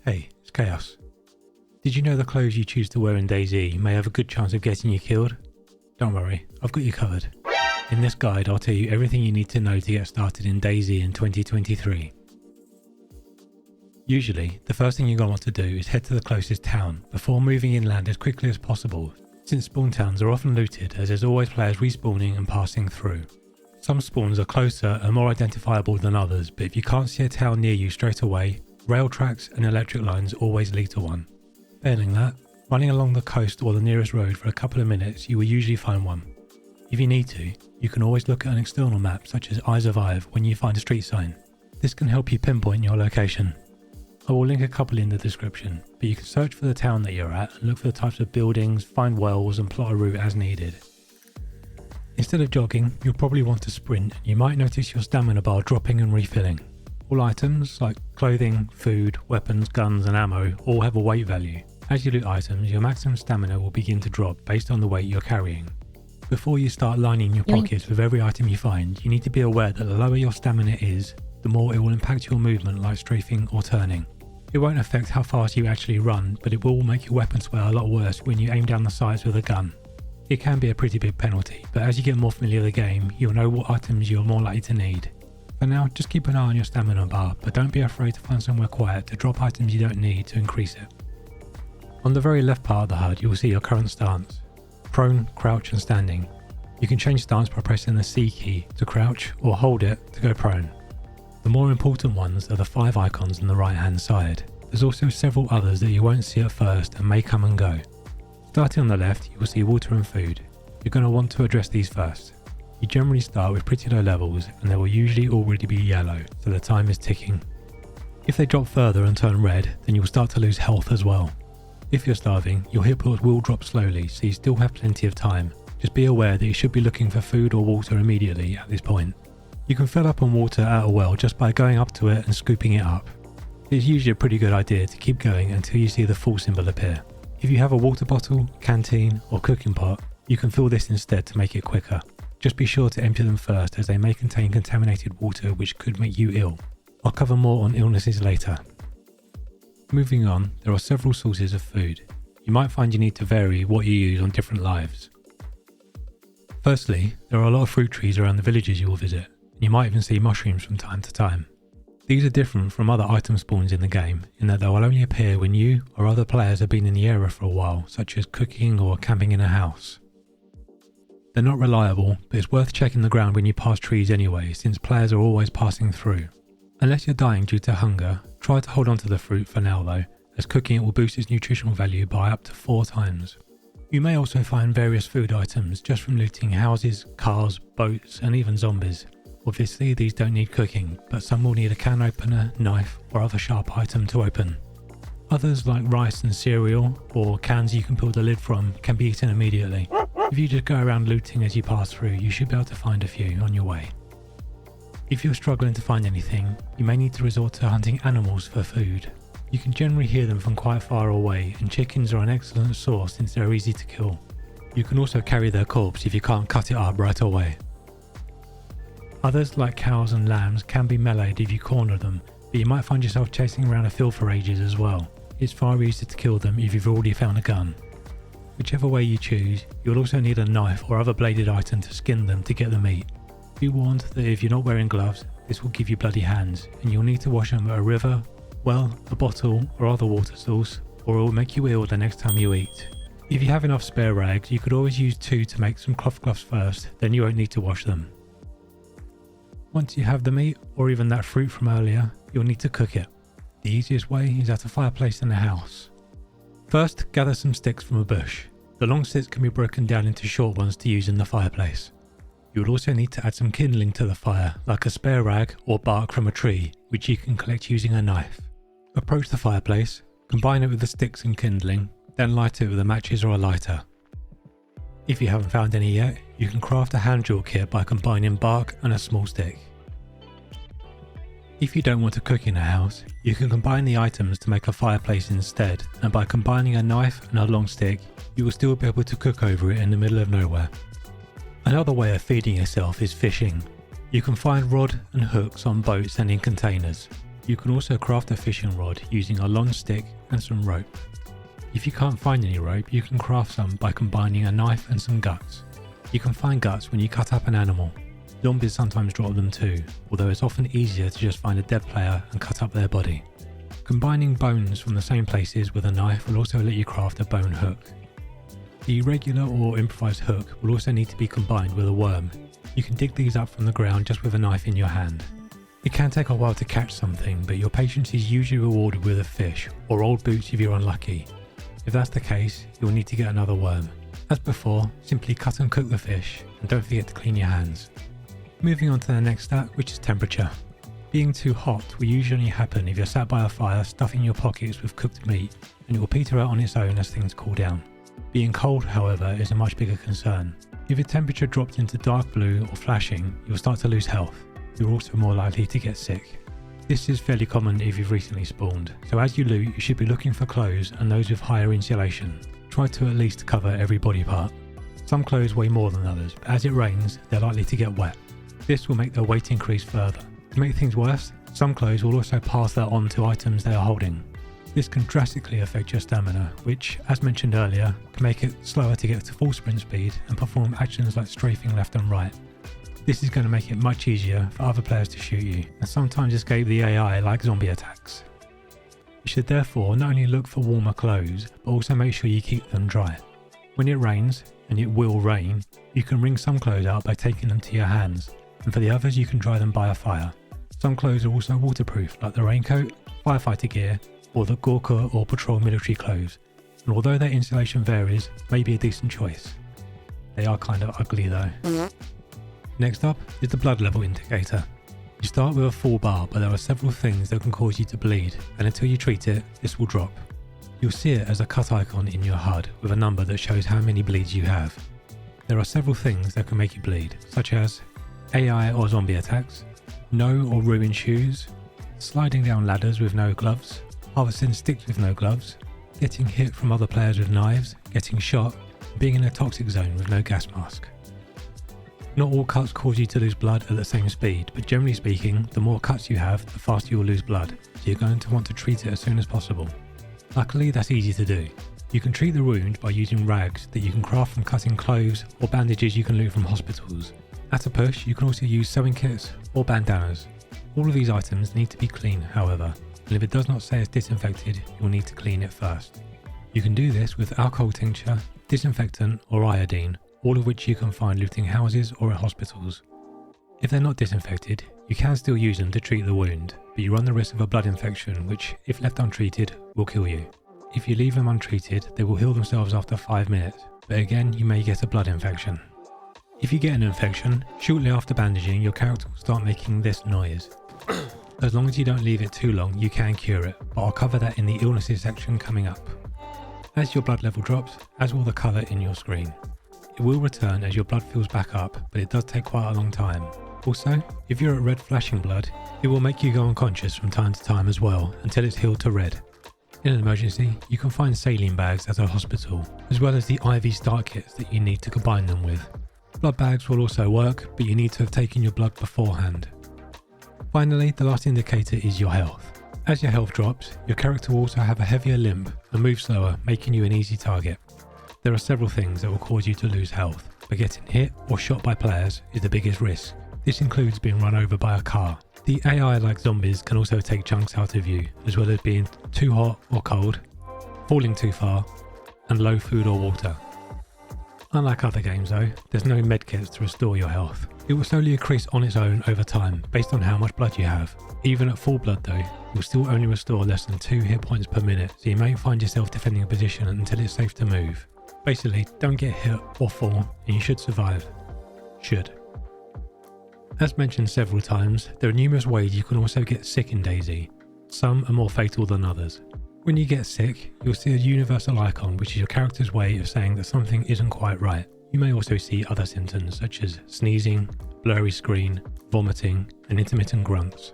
Hey, it's Chaos. Did you know the clothes you choose to wear in DayZ may have a good chance of getting you killed? Don't worry, I've got you covered. In this guide I'll tell you everything you need to know to get started in DayZ in 2023. Usually, the first thing you're going to want to do is head to the closest town before moving inland as quickly as possible, since spawn towns are often looted as there's always players respawning and passing through. Some spawns are closer and more identifiable than others, but if you can't see a town near you straight away, rail tracks and electric lines always lead to one. Failing that, running along the coast or the nearest road for a couple of minutes you will usually find one. If you need to, you can always look at an external map such as Eyes of Ive when you find a street sign. This can help you pinpoint your location. I will link a couple in the description, but you can search for the town that you're at and look for the types of buildings, find wells and plot a route as needed. Instead of jogging, you'll probably want to sprint and you might notice your stamina bar dropping and refilling. All items like clothing, food, weapons, guns and ammo all have a weight value. As you loot items, your maximum stamina will begin to drop based on the weight you're carrying. Before you start lining your pockets with every item you find, you need to be aware that the lower your stamina is, the more it will impact your movement like strafing or turning. It won't affect how fast you actually run, but it will make your weapon swear a lot worse when you aim down the sights with a gun. It can be a pretty big penalty, but as you get more familiar with the game, you'll know what items you're more likely to need. For now, just keep an eye on your stamina bar, but don't be afraid to find somewhere quiet to drop items you don't need to increase it. On the very left part of the HUD, you will see your current stance. Prone, crouch and standing. You can change stance by pressing the C key to crouch or hold it to go prone. The more important ones are the 5 icons on the right hand side. There's also several others that you won't see at first and may come and go. Starting on the left, you will see water and food. You're going to want to address these first. You generally start with pretty low levels and they will usually already be yellow, so the time is ticking. If they drop further and turn red, then you will start to lose health as well. If you're starving, your hit points will drop slowly, so you still have plenty of time. Just be aware that you should be looking for food or water immediately at this point. You can fill up on water at a well just by going up to it and scooping it up. It's usually a pretty good idea to keep going until you see the full symbol appear. If you have a water bottle, canteen or cooking pot, you can fill this instead to make it quicker. Just be sure to empty them first as they may contain contaminated water which could make you ill. I'll cover more on illnesses later. Moving on, there are several sources of food. You might find you need to vary what you use on different lives. Firstly, there are a lot of fruit trees around the villages you will visit. You might even see mushrooms from time to time. These are different from other item spawns in the game in that they will only appear when you or other players have been in the area for a while, such as cooking or camping in a house. They're not reliable, but it's worth checking the ground when you pass trees anyway, since players are always passing through. Unless you're dying due to hunger, try to hold on to the fruit for now though, as cooking it will boost its nutritional value by up to 4 times. You may also find various food items just from looting houses, cars, boats and even zombies. Obviously these don't need cooking, but some will need a can opener, knife or other sharp item to open. Others like rice and cereal or cans you can pull the lid from can be eaten immediately. If you just go around looting as you pass through, you should be able to find a few on your way. If you're struggling to find anything, you may need to resort to hunting animals for food. You can generally hear them from quite far away and chickens are an excellent source since they're easy to kill. You can also carry their corpse if you can't cut it up right away. Others like cows and lambs can be meleeed if you corner them, but you might find yourself chasing around a field for ages as well. It's far easier to kill them if you've already found a gun. Whichever way you choose, you'll also need a knife or other bladed item to skin them to get the meat. Be warned that if you're not wearing gloves, this will give you bloody hands and you'll need to wash them at a river, well, a bottle or other water source, or it will make you ill the next time you eat. If you have enough spare rags, you could always use 2 to make some cloth gloves first, then you won't need to wash them. Once you have the meat, or even that fruit from earlier, you'll need to cook it. The easiest way is at a fireplace in the house. First, gather some sticks from a bush. The long sticks can be broken down into short ones to use in the fireplace. You will also need to add some kindling to the fire, like a spare rag or bark from a tree, which you can collect using a knife. Approach the fireplace, combine it with the sticks and kindling, then light it with the matches or a lighter. If you haven't found any yet, you can craft a hand drill kit by combining bark and a small stick. If you don't want to cook in a house, you can combine the items to make a fireplace instead, and by combining a knife and a long stick, you will still be able to cook over it in the middle of nowhere. Another way of feeding yourself is fishing. You can find rod and hooks on boats and in containers. You can also craft a fishing rod using a long stick and some rope. If you can't find any rope, you can craft some by combining a knife and some guts. You can find guts when you cut up an animal. Zombies sometimes drop them too, although it's often easier to just find a dead player and cut up their body. Combining bones from the same places with a knife will also let you craft a bone hook. The regular or improvised hook will also need to be combined with a worm. You can dig these up from the ground just with a knife in your hand. It can take a while to catch something, but your patience is usually rewarded with a fish, or old boots if you're unlucky. If that's the case, you'll need to get another worm. As before, simply cut and cook the fish, and don't forget to clean your hands. Moving on to the next stat, which is temperature. Being too hot will usually happen if you're sat by a fire stuffing your pockets with cooked meat, and it will peter out on its own as things cool down. Being cold, however, is a much bigger concern. If your temperature drops into dark blue or flashing, you'll start to lose health. You're also more likely to get sick. This is fairly common if you've recently spawned, so as you loot you should be looking for clothes and those with higher insulation. Try to at least cover every body part. Some clothes weigh more than others, but as it rains they're likely to get wet. This will make their weight increase further. To make things worse, some clothes will also pass that on to items they are holding. This can drastically affect your stamina, which, as mentioned earlier, can make it slower to get to full sprint speed and perform actions like strafing left and right. This is going to make it much easier for other players to shoot you, and sometimes escape the AI like zombie attacks. You should therefore not only look for warmer clothes, but also make sure you keep them dry. When it rains, and it will rain, you can wring some clothes out by taking them to your hands, and for the others you can dry them by a fire. Some clothes are also waterproof, like the raincoat, firefighter gear, or the Gorka or patrol military clothes, and although their insulation varies, may be a decent choice. They are kind of ugly though. Next up is the blood level indicator. You start with a full bar, but there are several things that can cause you to bleed, and until you treat it, this will drop. You'll see it as a cut icon in your HUD with a number that shows how many bleeds you have. There are several things that can make you bleed, such as AI or zombie attacks, no or ruined shoes, sliding down ladders with no gloves, harvesting sticks with no gloves, getting hit from other players with knives, getting shot, being in a toxic zone with no gas mask. Not all cuts cause you to lose blood at the same speed, but generally speaking, the more cuts you have, the faster you will lose blood, so you're going to want to treat it as soon as possible. Luckily, that's easy to do. You can treat the wound by using rags that you can craft from cutting clothes or bandages you can loot from hospitals. At a push, you can also use sewing kits or bandanas. All of these items need to be clean, however, and if it does not say it's disinfected, you'll need to clean it first. You can do this with alcohol tincture, disinfectant or iodine, all of which you can find looting houses or at hospitals. If they're not disinfected, you can still use them to treat the wound, but you run the risk of a blood infection which, if left untreated, will kill you. If you leave them untreated, they will heal themselves after 5 minutes, but again you may get a blood infection. If you get an infection, shortly after bandaging your character will start making this noise. As long as you don't leave it too long, you can cure it, but I'll cover that in the illnesses section coming up. As your blood level drops, as will the colour in your screen. It will return as your blood fills back up, but it does take quite a long time. Also, if you're at red flashing blood, it will make you go unconscious from time to time as well, until it's healed to red. In an emergency, you can find saline bags at a hospital, as well as the IV start kits that you need to combine them with. Blood bags will also work, but you need to have taken your blood beforehand. Finally, the last indicator is your health. As your health drops, your character will also have a heavier limp and move slower, making you an easy target. There are several things that will cause you to lose health, but getting hit or shot by players is the biggest risk. This includes being run over by a car. The AI like zombies can also take chunks out of you, as well as being too hot or cold, falling too far, and low food or water. Unlike other games though, there's no medkits to restore your health. It will slowly increase on its own over time, based on how much blood you have. Even at full blood though, you'll still only restore less than 2 hit points per minute, so you may find yourself defending a position until it's safe to move. Basically, don't get hit or fall, and you should survive. Should. As mentioned several times, there are numerous ways you can also get sick in DayZ. Some are more fatal than others. When you get sick, you'll see a universal icon which is your character's way of saying that something isn't quite right. You may also see other symptoms such as sneezing, blurry screen, vomiting, and intermittent grunts.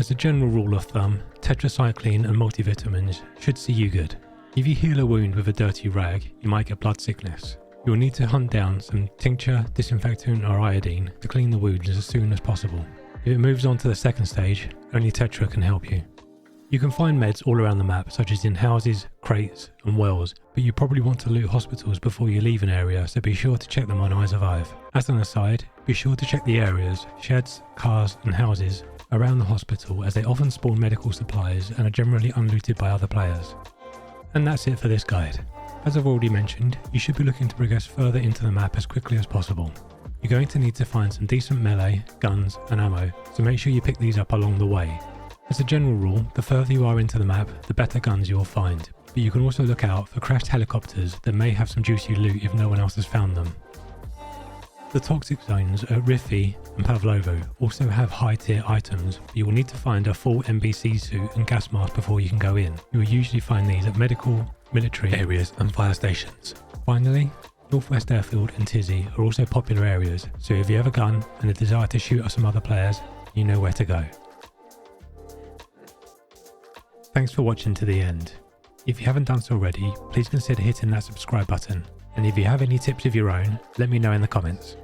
As a general rule of thumb, tetracycline and multivitamins should see you good. If you heal a wound with a dirty rag, you might get blood sickness. You will need to hunt down some tincture, disinfectant or iodine to clean the wounds as soon as possible. If it moves on to the second stage, only Tetra can help you. You can find meds all around the map, such as in houses, crates and wells, but you probably want to loot hospitals before you leave an area, so be sure to check them on iSurvive. As an aside, be sure to check the areas, sheds, cars and houses around the hospital, as they often spawn medical supplies and are generally unlooted by other players. And that's it for this guide. As I've already mentioned, you should be looking to progress further into the map as quickly as possible. You're going to need to find some decent melee, guns and ammo, so make sure you pick these up along the way. As a general rule, the further you are into the map, the better guns you will find, but you can also look out for crashed helicopters that may have some juicy loot if no one else has found them. The toxic zones at Riffy and Pavlovo also have high tier items, but you will need to find a full NBC suit and gas mask before you can go in. You will usually find these at medical, military areas and fire stations. Finally, Northwest Airfield and Tizzy are also popular areas, so if you have a gun and a desire to shoot at some other players, you know where to go. Thanks for watching to the end. If you haven't done so already, please consider hitting that subscribe button, and if you have any tips of your own, let me know in the comments.